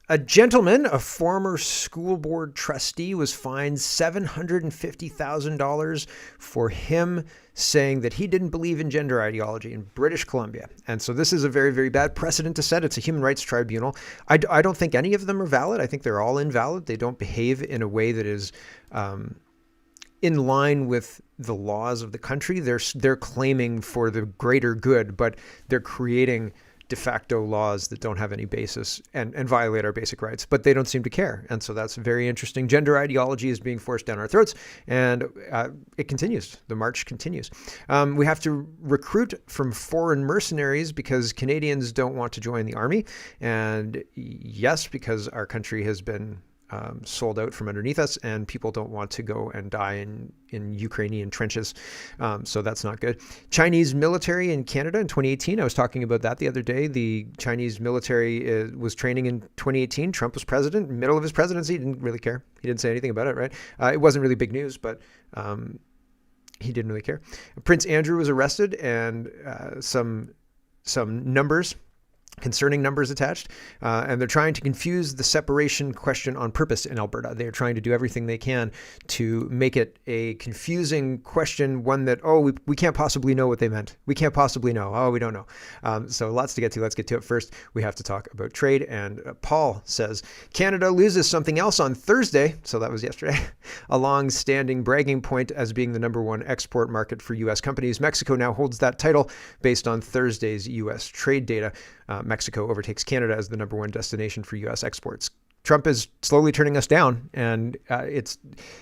A gentleman, a former school board trustee, was fined $750,000 for him saying that he didn't believe in gender ideology in British Columbia. And so this is a very, very bad precedent to set. It's a human rights tribunal. I don't think any of them are valid. I think they're all invalid. They don't behave in a way that is in line with the laws of the country. They're claiming for the greater good, but they're creating de facto laws that don't have any basis and violate our basic rights, but they don't seem to care. And so that's very interesting. Gender ideology is being forced down our throats, and it continues. The march continues. We have to recruit from foreign mercenaries because Canadians don't want to join the army. And yes, because our country has been sold out from underneath us, and people don't want to go and die in Ukrainian trenches. So that's not good. Chinese military in Canada in 2018. I was talking about that the other day. The Chinese military was training in 2018. Trump was president. Middle of his presidency, he didn't really care. He didn't say anything about it, right? It wasn't really big news, but he didn't really care. Prince Andrew was arrested, and some numbers, concerning numbers attached, and they're trying to confuse the separation question on purpose in Alberta. They're trying to do everything they can to make it a confusing question, one that, we can't possibly know what they meant. We can't possibly know. We don't know. So lots to get to. Let's get to it. First, we have to talk about trade. And Paul says, Canada loses something else on Thursday. So that was yesterday. A long-standing bragging point as being the number one export market for U.S. companies. Mexico now holds that title based on Thursday's U.S. trade data. Mexico overtakes Canada as the number one destination for U.S. exports. Trump is slowly turning us down, and it's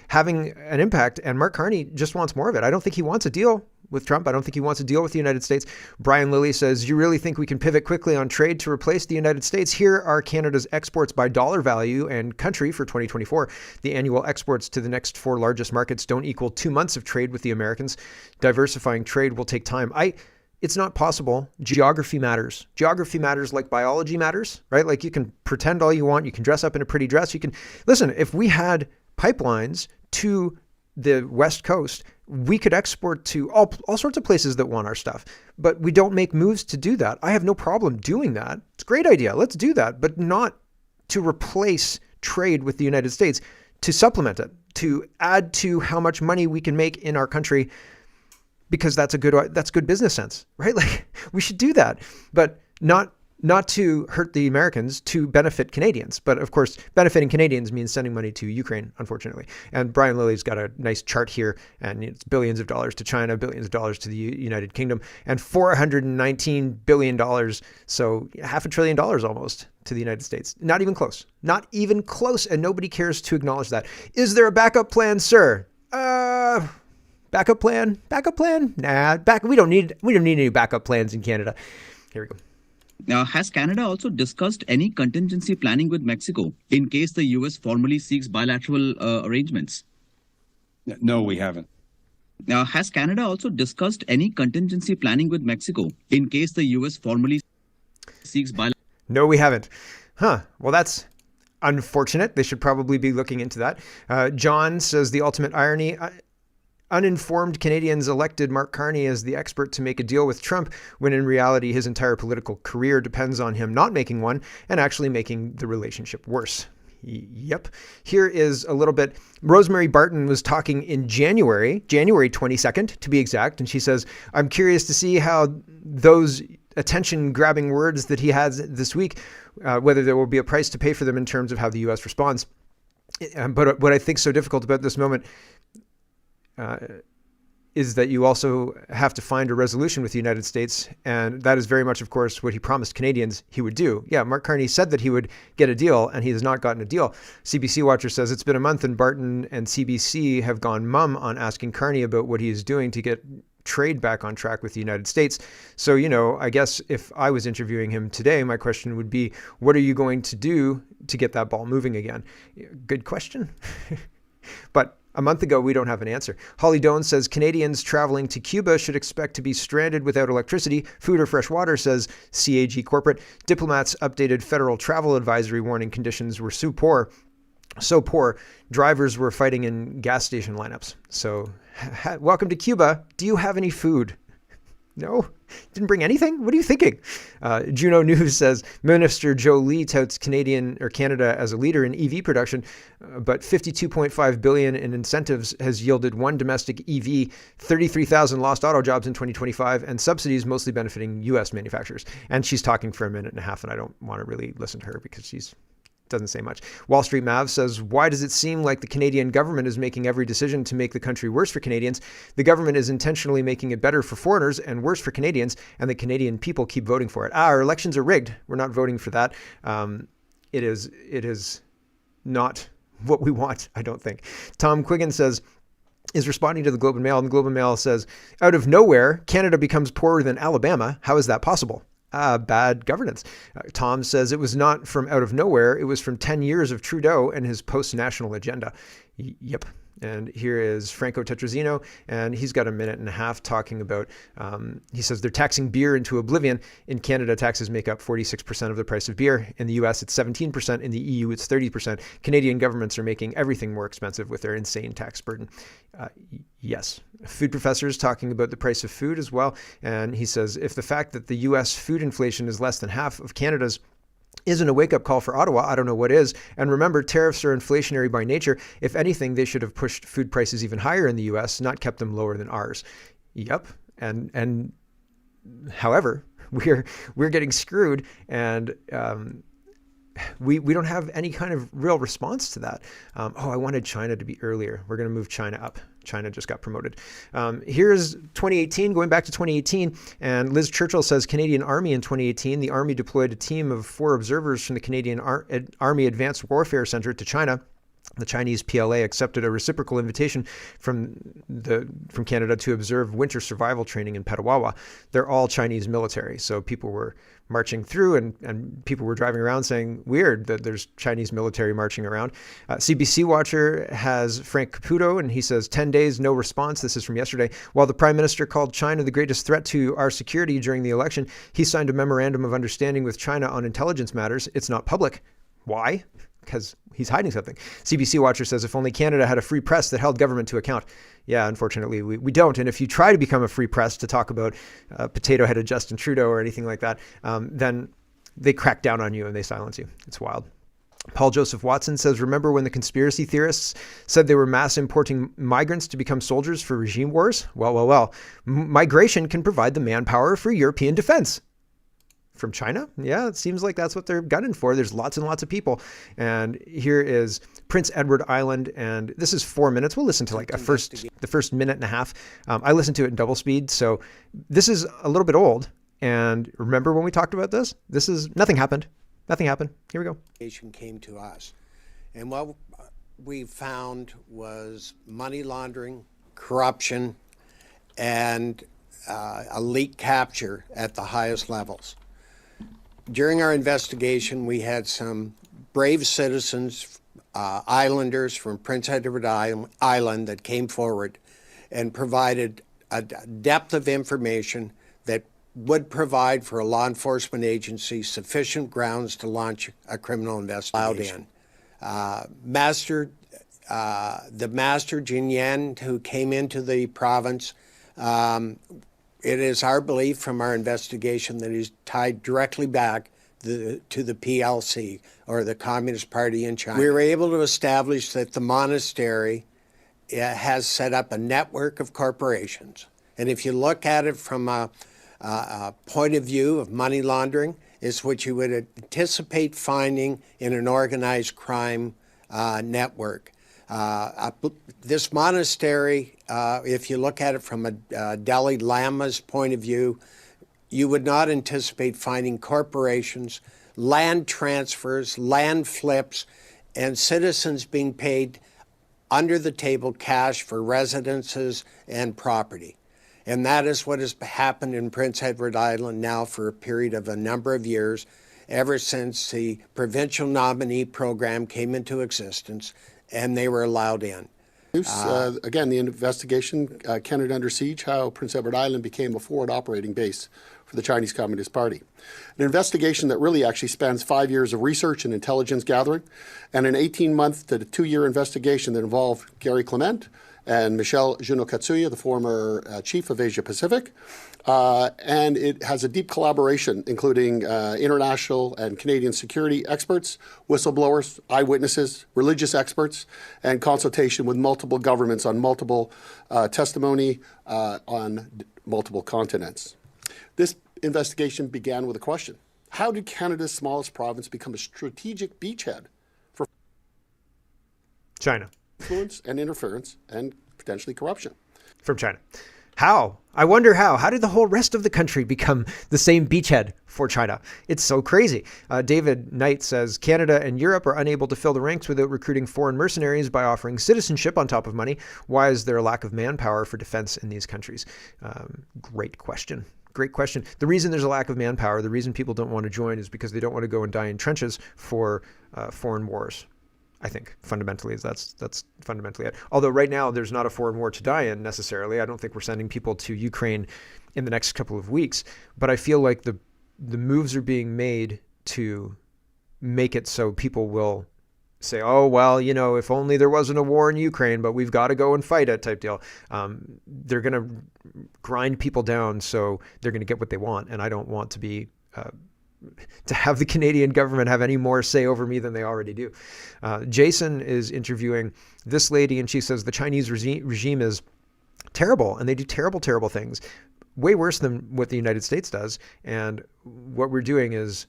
having an impact. And Mark Carney just wants more of it. I don't think he wants a deal with Trump. I don't think he wants a deal with the United States. Brian Lilly says, you really think we can pivot quickly on trade to replace the United States? Here are Canada's exports by dollar value and country for 2024. The annual exports to the next four largest markets don't equal 2 months of trade with the Americans. Diversifying trade will take time. It's not possible. Geography matters. Geography matters like biology matters, right? Like you can pretend all you want. You can dress up in a pretty dress. You can listen. If we had pipelines to the West Coast, we could export to all sorts of places that want our stuff, but we don't make moves to do that. I have no problem doing that. It's a great idea. Let's do that, but not to replace trade with the United States, to supplement it, to add to how much money we can make in our country, because that's good business sense, right? Like we should do that, but not to hurt the Americans, to benefit Canadians. But of course, benefiting Canadians means sending money to Ukraine, unfortunately. And Brian Lilly's got a nice chart here, and it's billions of dollars to China, billions of dollars to the United Kingdom, and $419 billion. So $500 billion almost to the United States. Not even close. Not even close. And nobody cares to acknowledge that. Is there a backup plan, sir? Backup plan? Nah, we don't need any backup plans in Canada. Here we go. Now, has Canada also discussed any contingency planning with Mexico in case the U.S. formally seeks bilateral arrangements? No, we haven't. Now, has Canada also discussed any contingency planning with Mexico in case the U.S. formally seeks bilateral? No, we haven't. Well, that's unfortunate. They should probably be looking into that. John says the ultimate irony. Uninformed Canadians elected Mark Carney as the expert to make a deal with Trump, when in reality his entire political career depends on him not making one and actually making the relationship worse. Yep. Here is a little bit. Rosemary Barton was talking in January 22nd to be exact, and she says, I'm curious to see how those attention-grabbing words that he has this week, whether there will be a price to pay for them in terms of how the U.S. responds. But what I think is so difficult about this moment is that you also have to find a resolution with the United States. And that is very much, of course, what he promised Canadians he would do. Yeah, Mark Carney said that he would get a deal, and he has not gotten a deal. CBC Watcher says it's been a month and Barton and CBC have gone mum on asking Carney about what he is doing to get trade back on track with the United States. So, I guess if I was interviewing him today, my question would be, what are you going to do to get that ball moving again? Good question. But a month ago, we don't have an answer. Holly Doan says Canadians traveling to Cuba should expect to be stranded without electricity, food, or fresh water, says CAG Corporate. Diplomats updated federal travel advisory warning conditions were so poor, drivers were fighting in gas station lineups. So welcome to Cuba. Do you have any food? No, didn't bring anything. What are you thinking? Juno News says Minister Joe Lee touts Canada as a leader in EV production, but 52.5 billion in incentives has yielded one domestic EV, 33,000 lost auto jobs in 2025, and subsidies mostly benefiting U.S. manufacturers. And she's talking for a minute and a half, and I don't want to really listen to her because she's doesn't say much. Wall Street Mav says, why does it seem like the Canadian government is making every decision to make the country worse for Canadians? The government is intentionally making it better for foreigners and worse for Canadians, and the Canadian people keep voting for it. Our elections are rigged. We're not voting for that. It is not what we want, I don't think. Tom Quiggin says, is responding to the Globe and Mail, and the Globe and Mail says, out of nowhere, Canada becomes poorer than Alabama. How is that possible? Bad governance. Tom says it was not from out of nowhere. It was from 10 years of Trudeau and his post-national agenda. Yep. And here is Franco Tetrazzino, and he's got a minute and a half talking about, he says they're taxing beer into oblivion. In Canada, taxes make up 46% of the price of beer. In the US, it's 17%. In the EU, it's 30%. Canadian governments are making everything more expensive with their insane tax burden. Yes. Food professors talking about the price of food as well. And he says, if the fact that the US food inflation is less than half of Canada's isn't a wake-up call for Ottawa, I don't know what is. And remember, tariffs are inflationary by nature. If anything, they should have pushed food prices even higher in the U.S., not kept them lower than ours. Yep. And however, we're getting screwed, and we don't have any kind of real response to that. I wanted China to be earlier. We're going to move China up. China just got promoted. Here's 2018, going back to 2018, and Liz Churchill says Canadian Army in 2018, the Army deployed a team of 4 observers from the Canadian Army Advanced Warfare Center to China. The Chinese PLA accepted a reciprocal invitation from Canada to observe winter survival training in Petawawa. They're all Chinese military, so people were marching through, and people were driving around saying, weird that there's Chinese military marching around. CBC Watcher has Frank Caputo, and he says, 10 days, no response. This is from yesterday. While the Prime Minister called China the greatest threat to our security during the election, he signed a memorandum of understanding with China on intelligence matters. It's not public. Why? Because he's hiding something. CBC Watcher says, if only Canada had a free press that held government to account. Yeah, unfortunately, we don't. And if you try to become a free press to talk about potato-headed Justin Trudeau or anything like that, then they crack down on you and they silence you. It's wild. Paul Joseph Watson says, remember when the conspiracy theorists said they were mass importing migrants to become soldiers for regime wars? Well. Migration can provide the manpower for European defense. From China? Yeah, it seems like that's what they're gunning for. There's lots and lots of people. And here is Prince Edward Island, and this is 4 minutes. We'll listen to like the first minute and a half. I listened to it in double speed, so this is a little bit old. And remember when we talked about this? Nothing happened. Nothing happened. Here we go. Came to us, and what we found was money laundering, corruption, and elite capture at the highest levels. During our investigation, we had some brave citizens, islanders from Prince Edward Island that came forward and provided a depth of information that would provide for a law enforcement agency sufficient grounds to launch a criminal investigation. The Master Jin Yan, who came into the province, it is our belief from our investigation that he's tied directly back to the PLC, or the Communist Party in China. We were able to establish that the monastery has set up a network of corporations. And if you look at it from a point of view of money laundering, is what you would anticipate finding in an organized crime network. This monastery, if you look at it from a Dalai Lama's point of view, you would not anticipate finding corporations, land transfers, land flips, and citizens being paid under the table cash for residences and property. And that is what has happened in Prince Edward Island now for a period of a number of years, ever since the provincial nominee program came into existence and they were allowed in. Again, the investigation, Canada Under Siege, how Prince Edward Island became a forward operating base for the Chinese Communist Party. An investigation that really actually spans 5 years of research and intelligence gathering, and an 18-month to 2-year investigation that involved Gary Clement and Michelle Juno-Katsuya, the former chief of Asia Pacific. And it has a deep collaboration, including international and Canadian security experts, whistleblowers, eyewitnesses, religious experts, and consultation with multiple governments on multiple testimony on multiple continents. This investigation began with a question. How did Canada's smallest province become a strategic beachhead for China. influence and interference and potentially corruption? From China. How? I wonder how. How did the whole rest of the country become the same beachhead for China? It's so crazy. David Knight says, Canada and Europe are unable to fill the ranks without recruiting foreign mercenaries by offering citizenship on top of money. Why is there a lack of manpower for defense in these countries? Great question. Great question. The reason there's a lack of manpower, the reason people don't want to join is because they don't want to go and die in trenches for foreign wars. I think fundamentally that's fundamentally it. Although right now there's not a foreign war to die in necessarily. I don't think we're sending people to Ukraine in the next couple of weeks. But I feel like the moves are being made to make it so people will say, oh, well, you know, if only there wasn't a war in Ukraine, but we've got to go and fight it type deal. They're going to grind people down so they're going to get what they want. And I don't want to be to have the Canadian government have any more say over me than they already do. Jason is interviewing this lady, and she says the Chinese regime is terrible, and they do terrible, terrible things, way worse than what the United States does. And what we're doing is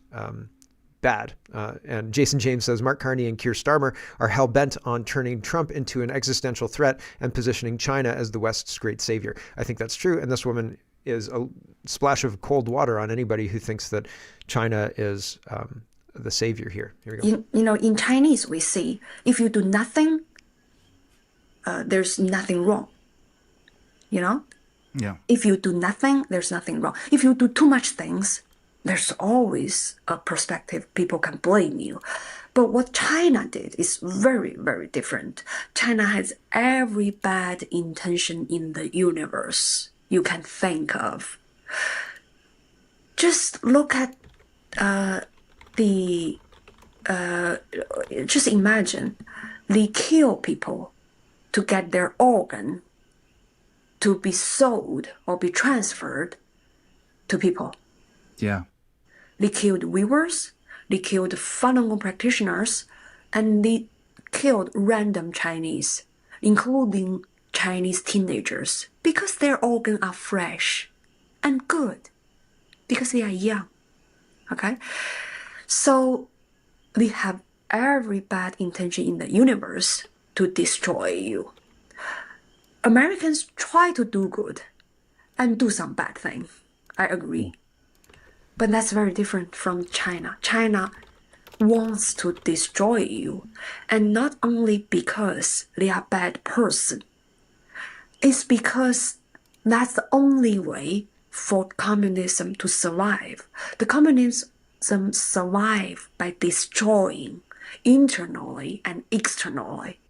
bad. And Jason James says Mark Carney and Keir Starmer are hell-bent on turning Trump into an existential threat and positioning China as the West's great savior. I think that's true. And this woman is a splash of cold water on anybody who thinks that China is the savior here. Here we go. You know, in Chinese, we say, if you do nothing, there's nothing wrong. You know? Yeah. If you do nothing, there's nothing wrong. If you do too much things, there's always a perspective people can blame you. But what China did is very, very different. China has every bad intention in the universe you can think of. Just look at just imagine they kill people to get their organ to be sold or be transferred to people. Yeah. They killed weavers, they killed Falun Gong practitioners, and they killed random Chinese, including Chinese teenagers, because their organs are fresh and good, because they are young. Okay? So they have every bad intention in the universe to destroy you. Americans try to do good and do some bad thing. I agree. But that's very different from China. China wants to destroy you, and not only because they are a bad person. It's because that's the only way for communism to survive. The communism survive by destroying internally and externally.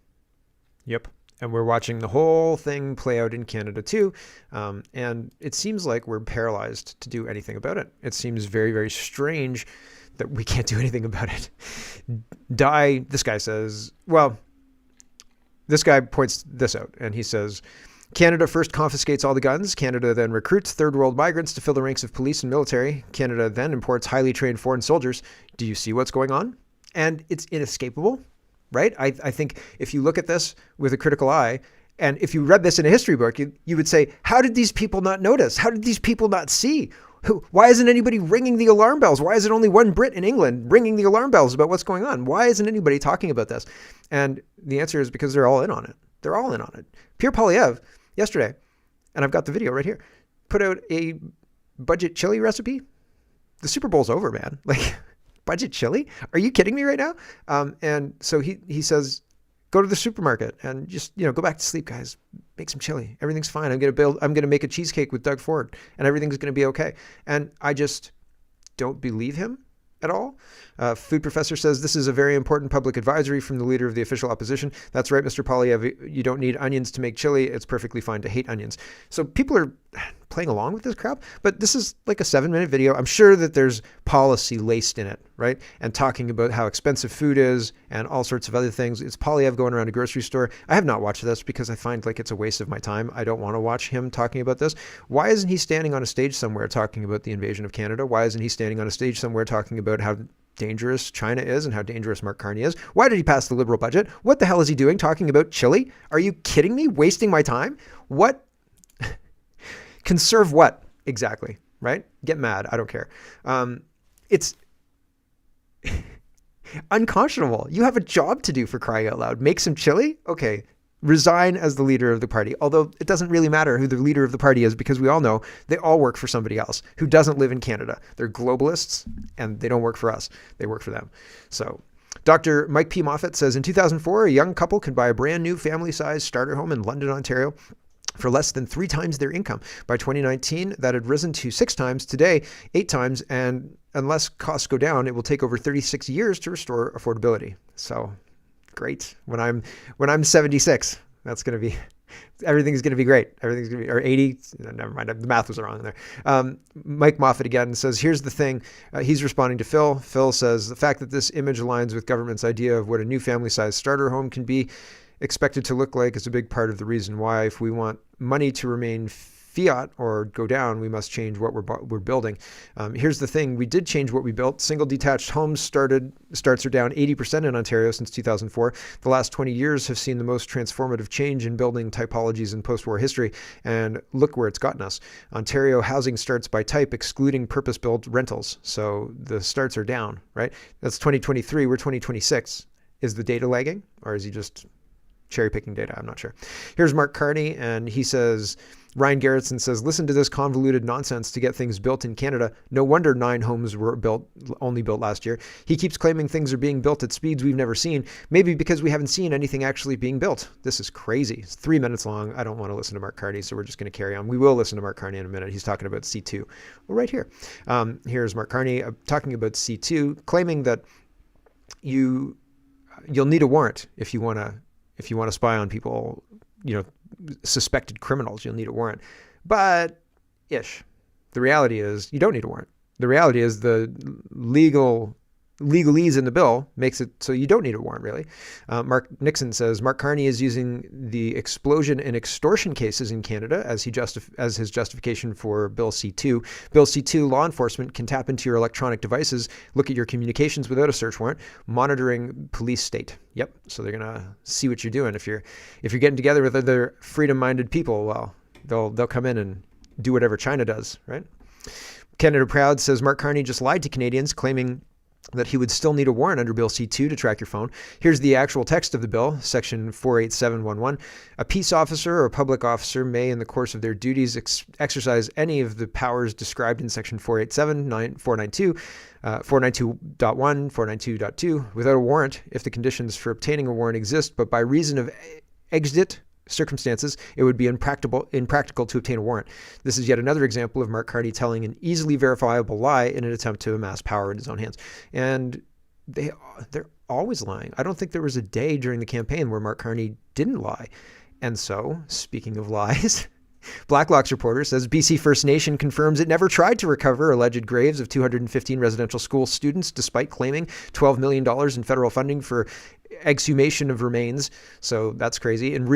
Yep. And we're watching the whole thing play out in Canada too. And it seems like we're paralyzed to do anything about it. It seems very, very strange that we can't do anything about it. This guy says, well, this guy points this out, and he says, Canada first confiscates all the guns. Canada then recruits third world migrants to fill the ranks of police and military. Canada then imports highly trained foreign soldiers. Do you see what's going on? And it's inescapable. Right? I think if you look at this with a critical eye, and if you read this in a history book, you would say, how did these people not notice? How did these people not see? Why isn't anybody ringing the alarm bells? Why is it only one Brit in England ringing the alarm bells about what's going on? Why isn't anybody talking about this? And the answer is because they're all in on it. They're all in on it. Pierre Poilievre, yesterday, and I've got the video right here, put out a budget chili recipe. The Super Bowl's over, man. Budget chili? Are you kidding me right now? And so he says, go to the supermarket and just, go back to sleep, guys. Make some chili. Everything's fine. I'm going to make a cheesecake with Doug Ford and everything's going to be okay. And I just don't believe him at all. Food Professor says, this is a very important public advisory from the leader of the official opposition. That's right, Mr. Poilievre. You don't need onions to make chili. It's perfectly fine to hate onions. So people are playing along with this crap. But this is like a 7-minute video. I'm sure that there's policy laced in it, right? And talking about how expensive food is and all sorts of other things. It's Polyev going around a grocery store. I have not watched this because I find like it's a waste of my time. I don't want to watch him talking about this. Why isn't he standing on a stage somewhere talking about the invasion of Canada? Why isn't he standing on a stage somewhere talking about how dangerous China is and how dangerous Mark Carney is? Why did he pass the liberal budget? What the hell is he doing talking about Chile? Are you kidding me? Wasting my time? What? Conserve what exactly, right? Get mad. I don't care. It's unconscionable. You have a job to do, for crying out loud. Make some chili? Okay. Resign as the leader of the party. Although it doesn't really matter who the leader of the party is, because we all know they all work for somebody else who doesn't live in Canada. They're globalists and they don't work for us. They work for them. So Dr. Mike P. Moffat says in 2004, a young couple could buy a brand new family-sized starter home in London, Ontario for less than 3 times their income. By 2019, that had risen to 6 times, today 8 times, and unless costs go down, it will take over 36 years to restore affordability. So great. When I'm 76, that's going to be, everything's going to be great. Everything's going to be, or 80, never mind, the math was wrong there. Mike Moffat again says, here's the thing. He's responding to Phil. Phil says, the fact that this image aligns with government's idea of what a new family-sized starter home can be expected to look like is a big part of the reason why, if we want money to remain fiat or go down, we must change what we're building. Here's the thing. We did change what we built. Single detached homes starts are down 80% in Ontario since 2004. The last 20 years have seen the most transformative change in building typologies in post-war history. And look where it's gotten us. Ontario housing starts by type, excluding purpose-built rentals. So the starts are down, right? That's 2023. We're 2026. Is the data lagging, or is he just cherry picking data? I'm not sure. Here's Mark Carney, and he says, Ryan Garrettson says, listen to this convoluted nonsense to get things built in Canada. No wonder 9 homes were only built last year. He keeps claiming things are being built at speeds we've never seen, maybe because we haven't seen anything actually being built. This is crazy. It's 3 minutes long. I don't want to listen to Mark Carney, so we're just going to carry on. We will listen to Mark Carney in a minute. He's talking about C2. Well, right here. Here's Mark Carney talking about C2, claiming that you'll need a warrant if you want to spy on people, suspected criminals. You'll need a warrant. But the reality is you don't need a warrant. The reality is the legalese in the bill makes it so you don't need a warrant, really. Mark Nixon says Mark Carney is using the explosion in extortion cases in Canada as his justification for Bill C2. Bill C2, law enforcement can tap into your electronic devices, look at your communications without a search warrant, monitoring police state. Yep. So they're going to see what you're doing. If you're getting together with other freedom-minded people, well, they'll come in and do whatever China does, right? Canada Proud says Mark Carney just lied to Canadians, claiming that he would still need a warrant under Bill C2 to track your phone. Here's the actual text of the bill, section 48711. A peace officer or a public officer may, in the course of their duties, exercise any of the powers described in section 487, 492, 492.1, 492.2 without a warrant if the conditions for obtaining a warrant exist, but by reason of exigent circumstances, it would be impractical to obtain a warrant. This is yet another example of Mark Carney telling an easily verifiable lie in an attempt to amass power in his own hands. And they're always lying. I don't think there was a day during the campaign where Mark Carney didn't lie. And so, speaking of lies, Blacklock's reporter says BC First Nation confirms it never tried to recover alleged graves of 215 residential school students, despite claiming $12 million in federal funding for exhumation of remains. So that's crazy. In the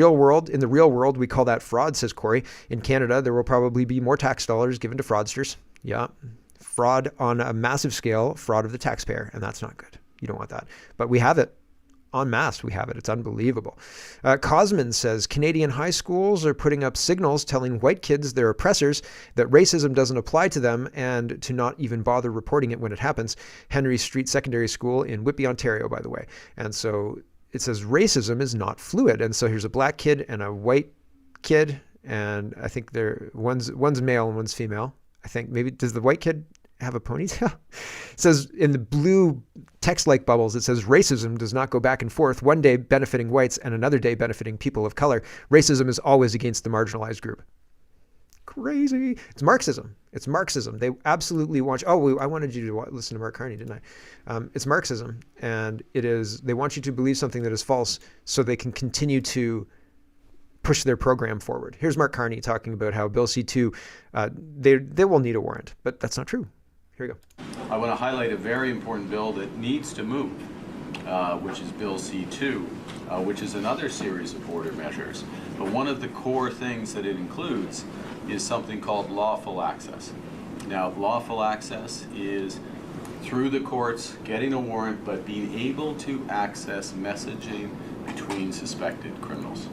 real world, we call that fraud, says Corey. In Canada, there will probably be more tax dollars given to fraudsters. Yeah. Fraud on a massive scale, fraud of the taxpayer. And that's not good. You don't want that. But we have it. En masse, we have it. It's unbelievable. Cosman says Canadian high schools are putting up signals telling white kids they're oppressors, that racism doesn't apply to them, and to not even bother reporting it when it happens. Henry Street Secondary School in Whitby, Ontario, by the way. And so it says racism is not fluid. And so here's a black kid and a white kid, and I think one's male and one's female. I think maybe, does the white kid have a ponytail? It says in the blue text-like bubbles, it says racism does not go back and forth, one day benefiting whites and another day benefiting people of color. Racism is always against the marginalized group. Crazy. It's Marxism. It's Marxism. They absolutely want you. Oh, I wanted you to listen to Mark Carney, didn't I? It's Marxism. And it is, they want you to believe something that is false so they can continue to push their program forward. Here's Mark Carney talking about how Bill C-2, they will need a warrant, but that's not true. Here we go. I want to highlight a very important bill that needs to move, which is Bill C-2, which is another series of border measures. But one of the core things that it includes is something called lawful access. Now, lawful access is through the courts getting a warrant, but being able to access messaging between suspected criminals.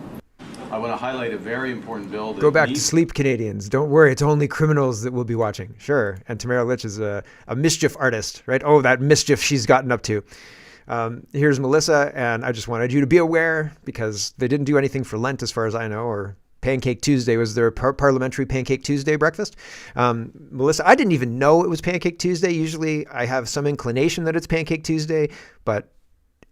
I want to highlight a very important bill that Go back to sleep, Canadians. Don't worry, it's only criminals that will be watching. Sure. And Tamara Lich is a mischief artist, right? Oh, that mischief she's gotten up to. Here's Melissa, and I just wanted you to be aware, because they didn't do anything for Lent as far as I know, or Pancake Tuesday. Was there a parliamentary Pancake Tuesday breakfast? Melissa, I didn't even know it was Pancake Tuesday. Usually I have some inclination that it's Pancake Tuesday, but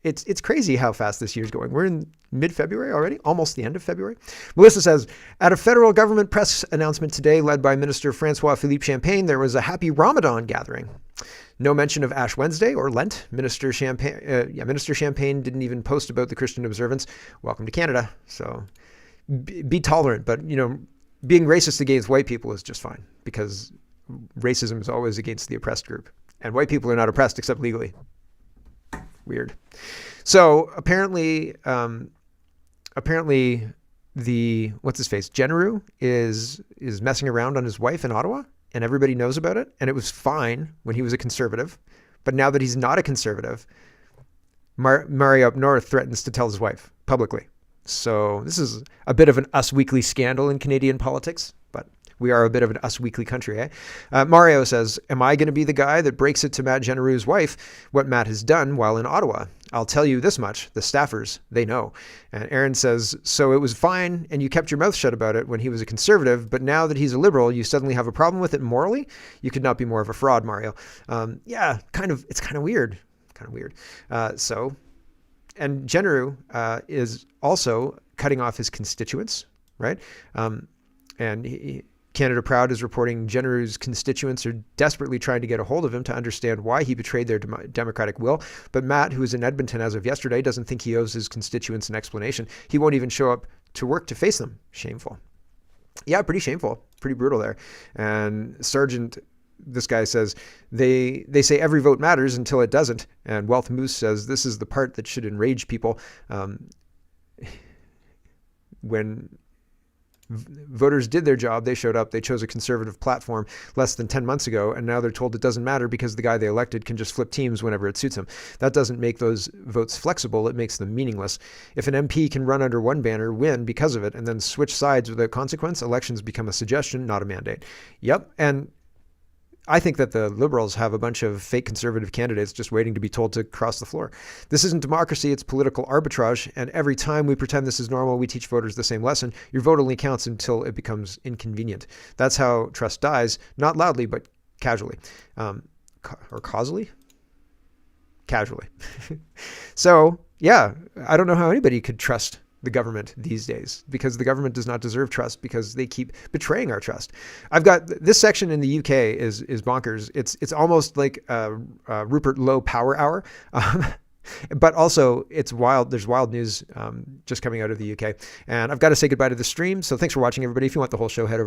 it's crazy how fast this year's going. We're in mid-February already, almost the end of February. Melissa says, at a federal government press announcement today led by Minister Francois-Philippe Champagne, there was a happy Ramadan gathering. No mention of Ash Wednesday or Lent. Minister Champagne didn't even post about the Christian observance. Welcome to Canada. So be tolerant, but being racist against white people is just fine, because racism is always against the oppressed group, and white people are not oppressed except legally. Weird. So apparently the what's his face Generu is messing around on his wife in Ottawa, and everybody knows about it. And it was fine when he was a conservative, but now that he's not a conservative, Mario up north threatens to tell his wife publicly. So this is a bit of an Us Weekly scandal in Canadian politics, but we are a bit of an Us Weekly country, eh? Mario says, am I going to be the guy that breaks it to Matt Generu's wife what Matt has done while in Ottawa? I'll tell you this much, the staffers, they know. And Aaron says, so it was fine and you kept your mouth shut about it when he was a conservative, but now that he's a liberal, you suddenly have a problem with it morally? You could not be more of a fraud, Mario. Yeah, it's kind of weird. And Generu is also cutting off his constituents, right? And Canada Proud is reporting Generu's constituents are desperately trying to get a hold of him to understand why he betrayed their democratic will. But Matt, who is in Edmonton as of yesterday, doesn't think he owes his constituents an explanation. He won't even show up to work to face them. Shameful. Yeah, pretty shameful. Pretty brutal there. And Sergeant, this guy says, they say every vote matters until it doesn't. And Wealth Moose says this is the part that should enrage people. When voters did their job, they showed up, they chose a conservative platform less than 10 months ago, and now they're told it doesn't matter because the guy they elected can just flip teams whenever it suits him. That doesn't make those votes flexible, it makes them meaningless. If an MP can run under one banner, win because of it, and then switch sides without consequence, elections become a suggestion, not a mandate. Yep, and I think that the Liberals have a bunch of fake conservative candidates just waiting to be told to cross the floor. This isn't democracy, it's political arbitrage, and every time we pretend this is normal, we teach voters the same lesson. Your vote only counts until it becomes inconvenient. That's how trust dies, not loudly, but casually. Or causally? Casually. So, yeah, I don't know how anybody could trust the government these days, because the government does not deserve trust because they keep betraying our trust. I've got this section in the UK is bonkers. It's almost like Rupert Lowe Power Hour. But also it's wild. There's wild news just coming out of the UK. And I've got to say goodbye to the stream. So thanks for watching, everybody. If you want the whole show, head over to